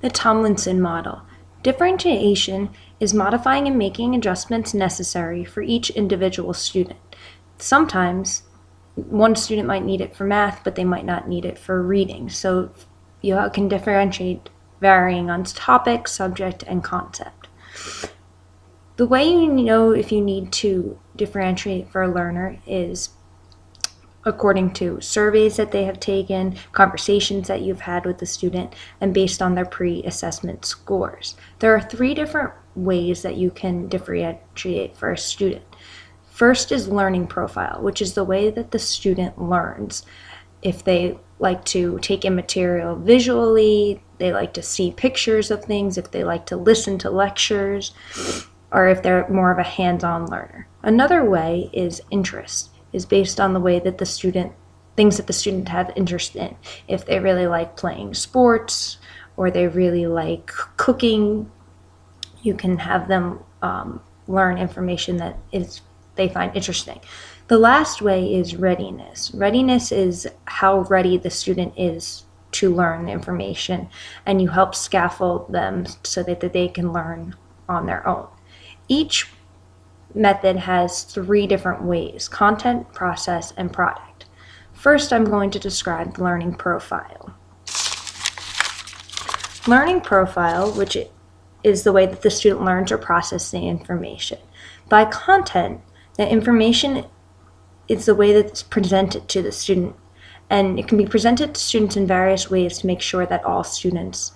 The Tomlinson model. Differentiation is modifying and making adjustments necessary for each individual student. Sometimes one student might need it for math, but they might not need it for reading. So you can differentiate varying on topic, subject, and concept. The way you know if you need to differentiate for a learner is according to surveys that they have taken, conversations that you've had with the student, and based on their pre-assessment scores. There are 3 different ways that you can differentiate for a student. First is learning profile, which is the way that the student learns. If they like to take in material visually, they like to see pictures of things, if they like to listen to lectures, or if they're more of a hands-on learner. Another way is interest. Is based on the way that things that the student have interest in. If they really like playing sports or they really like cooking, you can have them learn information that they find interesting. The last way is readiness. Readiness is how ready the student is to learn information, and you help scaffold them so that they can learn on their own. Each method has 3 different ways: content, process, and product. First, I'm going to describe the learning profile. Learning profile, which is the way that the student learns or processes the information. By content, the information is the way that it's presented to the student, and it can be presented to students in various ways to make sure that all students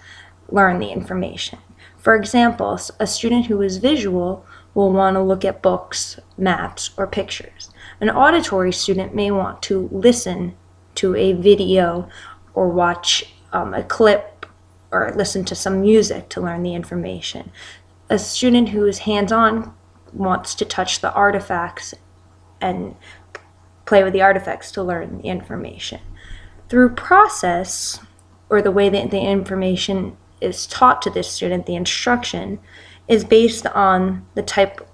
learn the information. For example, a student who is visual will want to look at books, maps, or pictures. An auditory student may want to listen to a video or watch a clip or listen to some music to learn the information. A student who is hands-on wants to touch the artifacts and play with the artifacts to learn the information. Through process, or the way that the information is taught to this student, the instruction, is based on the type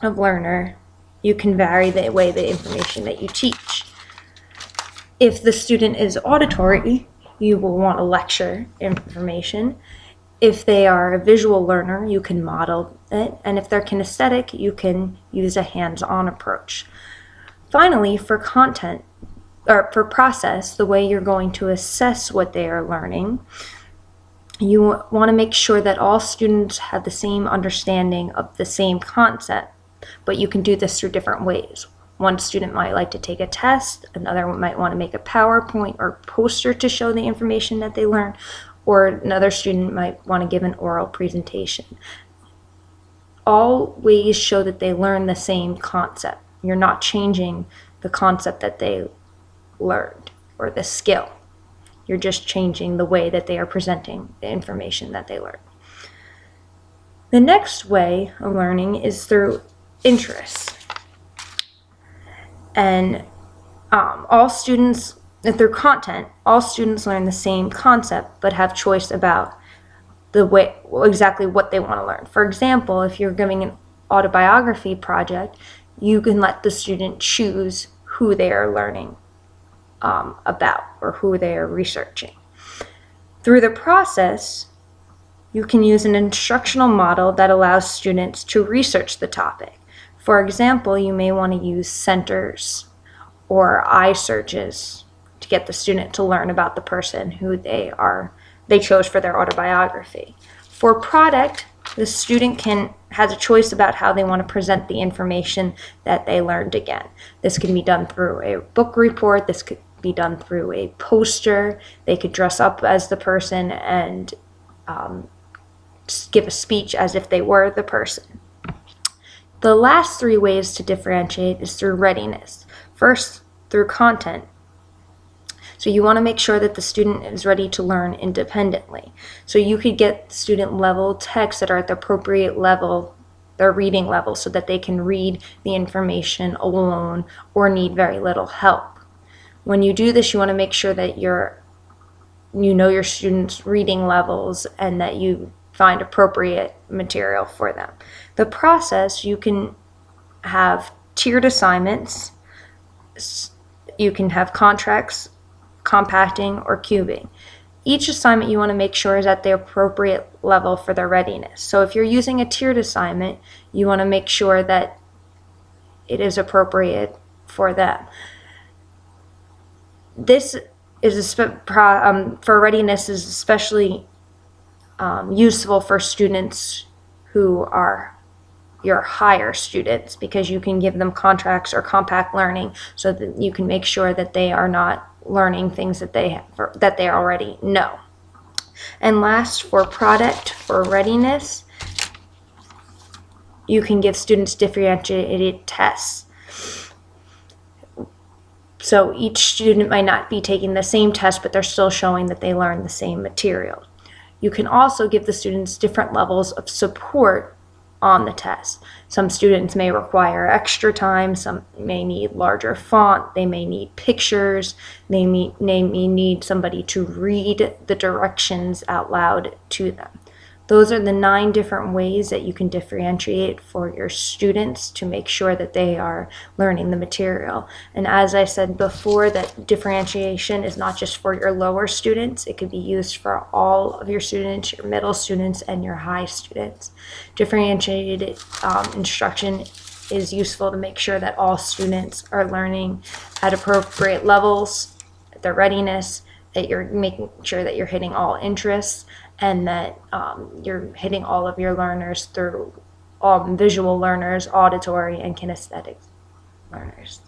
of learner. You can vary the way the information that you teach. If the student is auditory, you will want to lecture information. If they are a visual learner, you can model it. And if they're kinesthetic, you can use a hands-on approach. Finally, for content, or for process, the way you're going to assess what they are learning, you want to make sure that all students have the same understanding of the same concept, but you can do this through different ways. One student might like to take a test, another might want to make a PowerPoint or poster to show the information that they learn, or another student might want to give an oral presentation. All ways show that they learn the same concept. You're not changing the concept that they learned or the skill. You're just changing the way that they are presenting the information that they learned. The next way of learning is through interest. And all students, through content, all students learn the same concept but have choice about exactly what they want to learn. For example, if you're giving an autobiography project, you can let the student choose who they are learning about or who they are researching. Through the process, you can use an instructional model that allows students to research the topic. For example, you may want to use centers or eye searches to get the student to learn about the person who they chose for their autobiography. For product, the student has a choice about how they want to present the information that they learned again. This can be done through a book report, this could be done through a poster, they could dress up as the person and give a speech as if they were the person. The last 3 ways to differentiate is through readiness. First, through content. So you want to make sure that the student is ready to learn independently. So you could get student level texts that are at the appropriate level, their reading level, so that they can read the information alone or need very little help. When you do this, you want to make sure that you know your students' reading levels and that you find appropriate material for them. The process, you can have tiered assignments, you can have contracts, compacting, or cubing. each assignment you want to make sure is at the appropriate level for their readiness. So if you're using a tiered assignment, you want to make sure that it is appropriate for them. This is for readiness is especially useful for students who are your higher students, because you can give them contracts or compact learning so that you can make sure that they are not learning things that they already know. And last, for product for readiness, you can give students differentiated tests. So each student might not be taking the same test, but they're still showing that they learned the same material. You can also give the students different levels of support on the test. Some students may require extra time, some may need larger font, they may need pictures, they may need somebody to read the directions out loud to them. Those are the 9 different ways that you can differentiate for your students to make sure that they are learning the material. And as I said before, that differentiation is not just for your lower students. It could be used for all of your students, your middle students, and your high students. Differentiated instruction is useful to make sure that all students are learning at appropriate levels, their readiness, that you're making sure that you're hitting all interests, and that you're hitting all of your learners through visual learners, auditory, and kinesthetic learners.